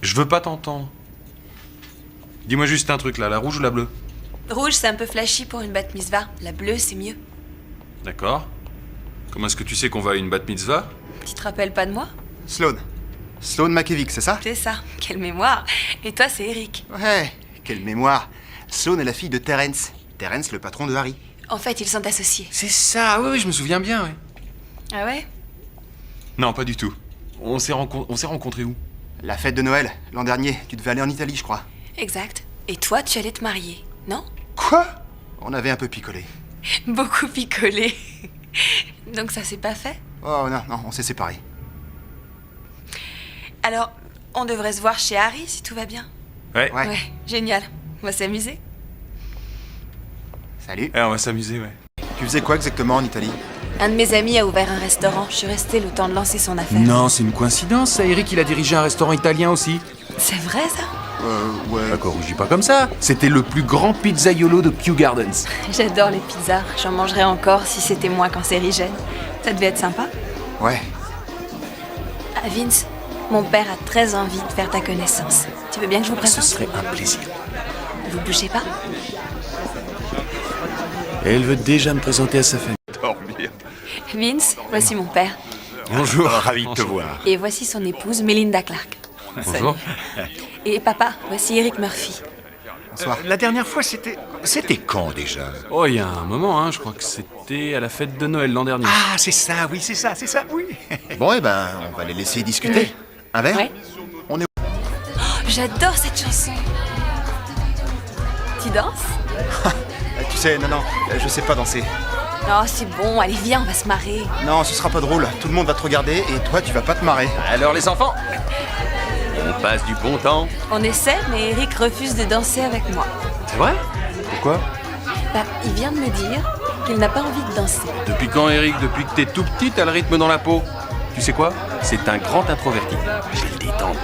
Je veux pas t'entendre. Dis-moi juste un truc là, la rouge ou la bleue? Rouge, c'est un peu flashy pour une bat mitzvah. La bleue, c'est mieux. D'accord. Comment est-ce que tu sais qu'on va à une bat mitzvah? Tu te rappelles pas de moi? Sloane. Sloane Makevic, c'est ça? C'est ça. Quelle mémoire. Et toi, c'est Eric. Ouais, quelle mémoire. Sloane est la fille de Terence. Terence, le patron de Harry. En fait, ils sont associés. C'est ça, oui, je me souviens bien, oui. Ah ouais? Non, pas du tout. On s'est rencontrés où? La fête de Noël, l'an dernier. Tu devais aller en Italie, je crois. Exact. Et toi, tu allais te marier, non? Quoi? On avait un peu picolé. Beaucoup picolé. Donc ça s'est pas fait? Oh non, on s'est séparés. Alors, on devrait se voir chez Harry si tout va bien. Ouais. Ouais. Ouais, génial. On va s'amuser. Salut. On va s'amuser, ouais. Tu faisais quoi exactement en Italie? Un de mes amis a ouvert un restaurant. Je suis restée le temps de lancer son affaire. Non, c'est une coïncidence, ça. Eric, il a dirigé un restaurant italien aussi. C'est vrai, ça? Ouais. D'accord, rougis pas comme ça. C'était le plus grand pizzaiolo de Kew Gardens. J'adore les pizzas. J'en mangerais encore si c'était moins cancérigène. Ça devait être sympa. Ouais. Ah, Vince, mon père a très envie de faire ta connaissance. Tu veux bien que je vous Ce présente? serait un plaisir. Vous bougez pas? Elle veut déjà me présenter à sa famille. Vince, voici mon père. Bonjour. Ravi de te voir. Et voici son épouse, Melinda Clark. Bonjour. Et papa, voici Eric Murphy. Bonsoir. La dernière fois, c'était quand déjà? Oh, il y a un moment, je crois que c'était à la fête de Noël l'an dernier. Ah, c'est ça, oui. Bon, on va les laisser discuter. Un verre? Ouais. On est... J'adore cette chanson. Tu danses? Tu sais, non, je sais pas danser. Oh, c'est bon, allez, viens, on va se marrer. Non, ce sera pas drôle. Tout le monde va te regarder et toi, tu vas pas te marrer. Alors les enfants, on passe du bon temps. On essaie, mais Eric refuse de danser avec moi. C'est vrai? Pourquoi? Bah, il vient de me dire qu'il n'a pas envie de danser. Depuis quand, Eric? Depuis que t'es tout petit, t'as le rythme dans la peau. Tu sais quoi? C'est un grand introverti. Je vais le détendre.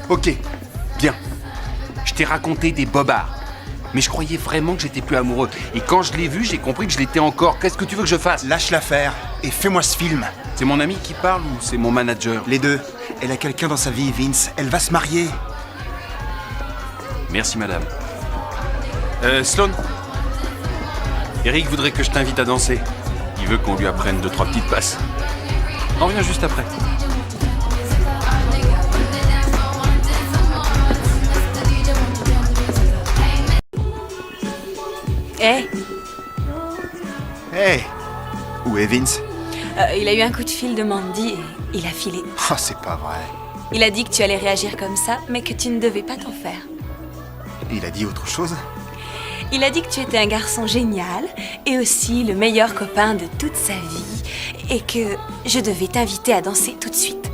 Ok, bien. Je t'ai raconté des bobards. Mais je croyais vraiment que j'étais plus amoureux. Et quand je l'ai vu, j'ai compris que je l'étais encore. Qu'est-ce que tu veux que je fasse? Lâche l'affaire et fais-moi ce film. C'est mon ami qui parle ou c'est mon manager? Les deux. Elle a quelqu'un dans sa vie, Vince. Elle va se marier. Merci, madame. Sloane. Eric voudrait que je t'invite à danser. Il veut qu'on lui apprenne 2-3 petites passes. On revient juste après. Hé, Hey. Où est Vince? il a eu un coup de fil de Mandy et il a filé. Oh, c'est pas vrai. Il a dit que tu allais réagir comme ça, mais que tu ne devais pas t'en faire. Il a dit autre chose? Il a dit que tu étais un garçon génial et aussi le meilleur copain de toute sa vie et que je devais t'inviter à danser tout de suite.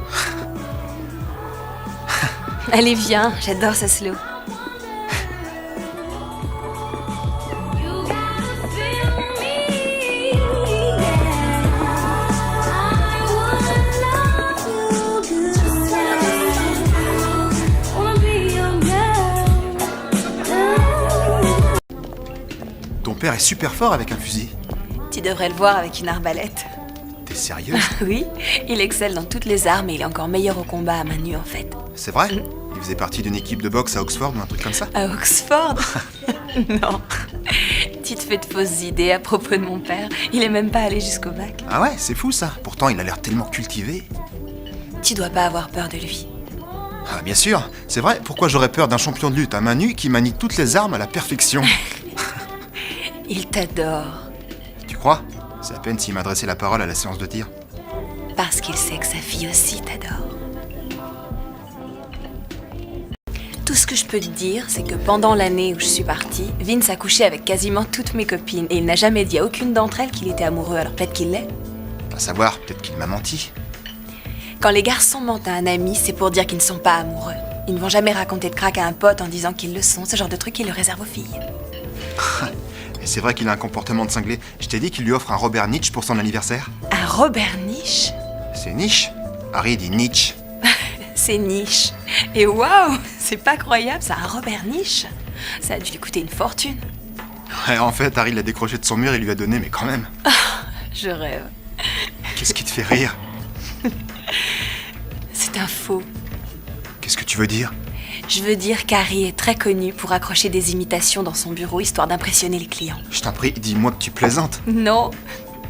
Allez, viens, j'adore ce slow. Ton père est super fort avec un fusil. Tu devrais le voir avec une arbalète. T'es sérieuse? Oui, il excelle dans toutes les armes et il est encore meilleur au combat à main nue en fait. C'est vrai? Il faisait partie d'une équipe de boxe à Oxford ou un truc comme ça? À Oxford? Non. Tu te fais de fausses idées à propos de mon père. Il est même pas allé jusqu'au bac. Ah ouais, c'est fou ça. Pourtant, il a l'air tellement cultivé. Tu dois pas avoir peur de lui. Ah, bien sûr. C'est vrai, pourquoi j'aurais peur d'un champion de lutte à main nue qui manie toutes les armes à la perfection? Il t'adore. Tu crois? C'est à peine s'il m'adressait la parole à la séance de tir. Parce qu'il sait que sa fille aussi t'adore. Tout ce que je peux te dire, c'est que pendant l'année où je suis partie, Vince a couché avec quasiment toutes mes copines et il n'a jamais dit à aucune d'entre elles qu'il était amoureux, alors peut-être qu'il l'est. À savoir, peut-être qu'il m'a menti. Quand les garçons mentent à un ami, c'est pour dire qu'ils ne sont pas amoureux. Ils ne vont jamais raconter de crack à un pote en disant qu'ils le sont, ce genre de truc qu'ils le réservent aux filles. Et c'est vrai qu'il a un comportement de cinglé. Je t'ai dit qu'il lui offre un Robert Nietzsche pour son anniversaire. Un Robert Niche? C'est Nietzsche. Harry dit Nietzsche. C'est niche. Et waouh, c'est pas croyable, ça, un Robert Niche. Ça a dû lui coûter une fortune. Ouais, en fait, Harry l'a décroché de son mur et lui a donné, mais quand même. Je rêve. Qu'est-ce qui te fait rire? C'est un faux. Qu'est-ce que tu veux dire? Je veux dire qu'Harry est très connu pour accrocher des imitations dans son bureau histoire d'impressionner les clients. Je t'en prie, dis-moi que tu plaisantes. Non.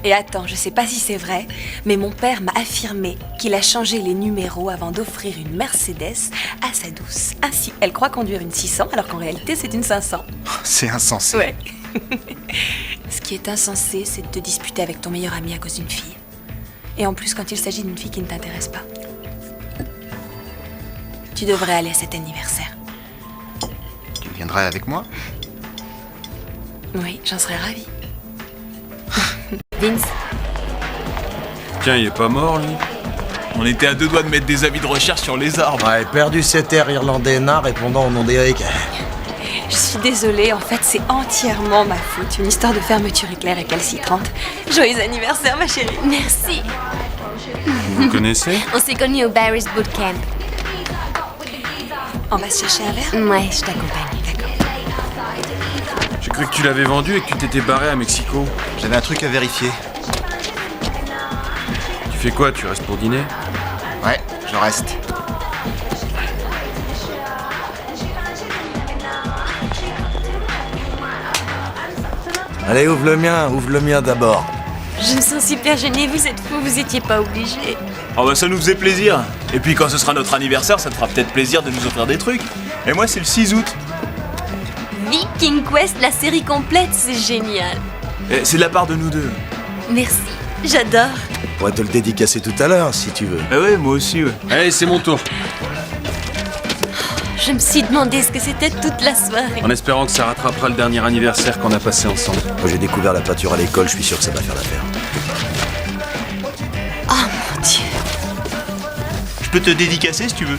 Et attends, je sais pas si c'est vrai, mais mon père m'a affirmé qu'il a changé les numéros avant d'offrir une Mercedes à sa douce. Ainsi, elle croit conduire une 600 alors qu'en réalité c'est une 500. C'est insensé. Ouais. Ce qui est insensé, c'est de te disputer avec ton meilleur ami à cause d'une fille. Et en plus quand il s'agit d'une fille qui ne t'intéresse pas. Tu devrais aller à cet anniversaire. Tu viendrais avec moi? Oui, j'en serais ravie. Vince, Tiens, il est pas mort, lui. On était à deux doigts de mettre des avis de recherche sur les arbres. Ouais, perdu cet air irlandais nain répondant au nom d'Eric. je suis désolée, en fait c'est entièrement ma faute. Une histoire de fermeture éclair et calcitrante. Joyeux anniversaire ma chérie. Merci. Vous connaissez? On s'est connus au Barry's Bootcamp. On va se chercher un verre? Ouais, je t'accompagne. D'accord. J'ai cru que tu l'avais vendu et que tu t'étais barré à Mexico. J'avais un truc à vérifier. Tu fais quoi? Tu restes pour dîner? Ouais, je reste. Allez, ouvre le mien d'abord. Je me sens super gênée, vous êtes fous, vous étiez pas obligés. Oh bah ça nous faisait plaisir. Et puis quand ce sera notre anniversaire, ça te fera peut-être plaisir de nous offrir des trucs. Et moi c'est le 6 août. Viking Quest, la série complète, c'est génial. Et c'est de la part de nous deux. Merci, j'adore. Je pourrais te le dédicacer tout à l'heure, si tu veux. Ah ouais, moi aussi, ouais. Allez, c'est mon tour. Je me suis demandé ce que c'était toute la soirée. En espérant que ça rattrapera le dernier anniversaire qu'on a passé ensemble. Moi, j'ai découvert la peinture à l'école, je suis sûr que ça va faire l'affaire. Oh mon Dieu. Je peux te dédicacer si tu veux.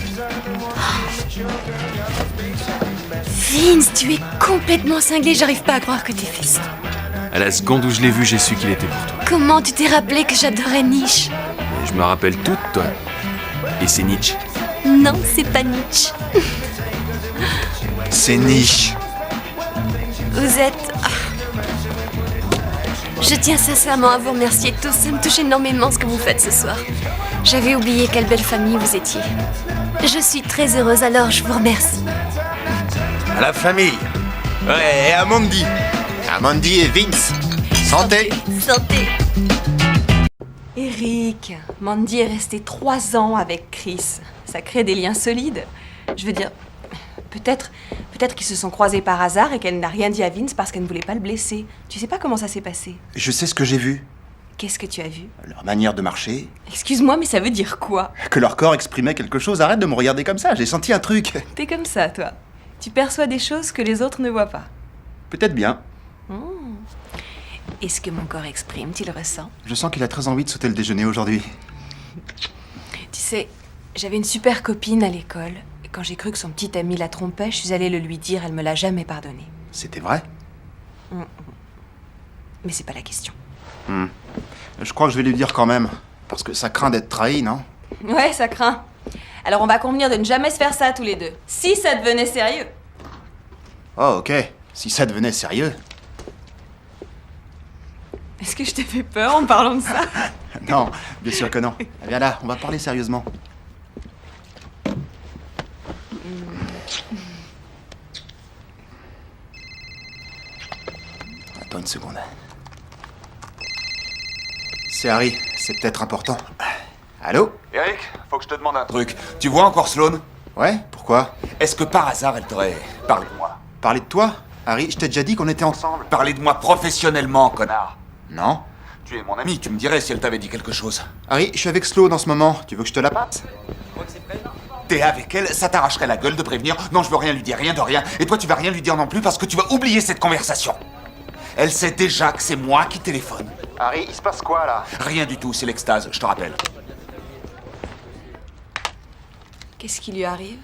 Vince, tu es complètement cinglé, j'arrive pas à croire que t'aies fait ça. À la seconde où je l'ai vu, j'ai su qu'il était pour toi. Comment tu t'es rappelé que j'adorais Nietzsche? Et je me rappelle toute, toi. Et c'est Nietzsche. Non, c'est pas Nietzsche. C'est niche. Vous êtes... Je tiens sincèrement à vous remercier tous, ça me touche énormément ce que vous faites ce soir. J'avais oublié quelle belle famille vous étiez. Je suis très heureuse, alors je vous remercie. À la famille. Ouais, et à Mandy. À Mandy et Vince. Santé. Santé. Eric, Mandy est restée 3 ans avec Chris. Ça crée des liens solides. Je veux dire, peut-être qu'ils se sont croisés par hasard et qu'elle n'a rien dit à Vince parce qu'elle ne voulait pas le blesser. Tu sais pas comment ça s'est passé? Je sais ce que j'ai vu. Qu'est-ce que tu as vu? Leur manière de marcher. Excuse-moi, mais ça veut dire quoi? Que leur corps exprimait quelque chose. Arrête de me regarder comme ça, j'ai senti un truc. T'es comme ça, toi. Tu perçois des choses que les autres ne voient pas. Peut-être bien. Et ce que mon corps exprime, tu le ressens? Je sens qu'il a très envie de sauter le déjeuner aujourd'hui. Tu sais, j'avais une super copine à l'école. Et quand j'ai cru que son petit ami la trompait, je suis allée le lui dire, elle me l'a jamais pardonné. C'était vrai? Mais c'est pas la question. Je crois que je vais lui dire quand même. Parce que ça craint d'être trahi, non? Ouais, ça craint. Alors on va convenir de ne jamais se faire ça tous les deux. Si ça devenait sérieux. Oh, ok. Si ça devenait sérieux. Est-ce que je t'ai fait peur en parlant de ça? Non, bien sûr que non. Viens là, on va parler sérieusement. Attends une seconde. C'est Harry, c'est peut-être important. Allô? Eric, faut que je te demande un truc. Tu vois encore Sloane? Ouais, pourquoi? Est-ce que par hasard elle t'aurait parlé de moi? Parler de toi? Harry, je t'ai déjà dit qu'on était ensemble. Parler de moi professionnellement, connard. Non? Tu es mon ami, tu me dirais si elle t'avait dit quelque chose. Harry, je suis avec Sloane en ce moment. Tu veux que je te la passe? T'es avec elle, ça t'arracherait la gueule de prévenir. Non, je veux rien lui dire, rien de rien. Et toi, tu vas rien lui dire non plus parce que tu vas oublier cette conversation. Elle sait déjà que c'est moi qui téléphone. Harry, il se passe quoi là? Rien du tout, c'est l'extase, je te rappelle. Qu'est-ce qui lui arrive?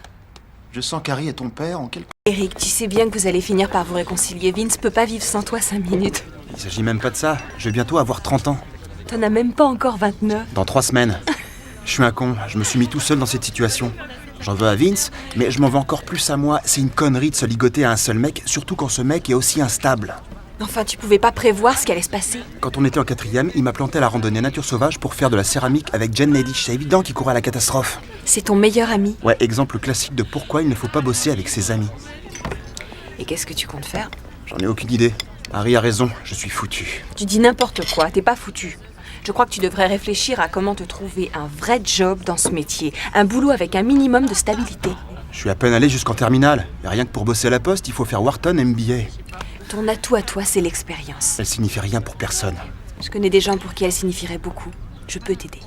Je sens qu'Harry est ton père en quelque... Eric, tu sais bien que vous allez finir par vous réconcilier. Vince peut pas vivre sans toi 5 minutes. Il s'agit même pas de ça. Je vais bientôt avoir 30 ans. T'en as même pas encore 29. Dans 3 semaines. Je suis un con. Je me suis mis tout seul dans cette situation. J'en veux à Vince, mais je m'en veux encore plus à moi. C'est une connerie de se ligoter à un seul mec, surtout quand ce mec est aussi instable. Enfin, tu pouvais pas prévoir ce qui allait se passer. Quand on était en 4e, il m'a planté à la randonnée nature sauvage pour faire de la céramique avec Jen Nadish. C'est évident qu'il courait à la catastrophe. C'est ton meilleur ami. Ouais, exemple classique de pourquoi il ne faut pas bosser avec ses amis. Et qu'est-ce que tu comptes faire? J'en ai aucune idée. Harry a raison, je suis foutu. Tu dis n'importe quoi, t'es pas foutu. Je crois que tu devrais réfléchir à comment te trouver un vrai job dans ce métier. Un boulot avec un minimum de stabilité. Je suis à peine allé jusqu'en terminale. Et rien que pour bosser à la poste, il faut faire Wharton MBA. Ton atout à toi, c'est l'expérience. Elle signifie rien pour personne. Je connais des gens pour qui elle signifierait beaucoup. Je peux t'aider.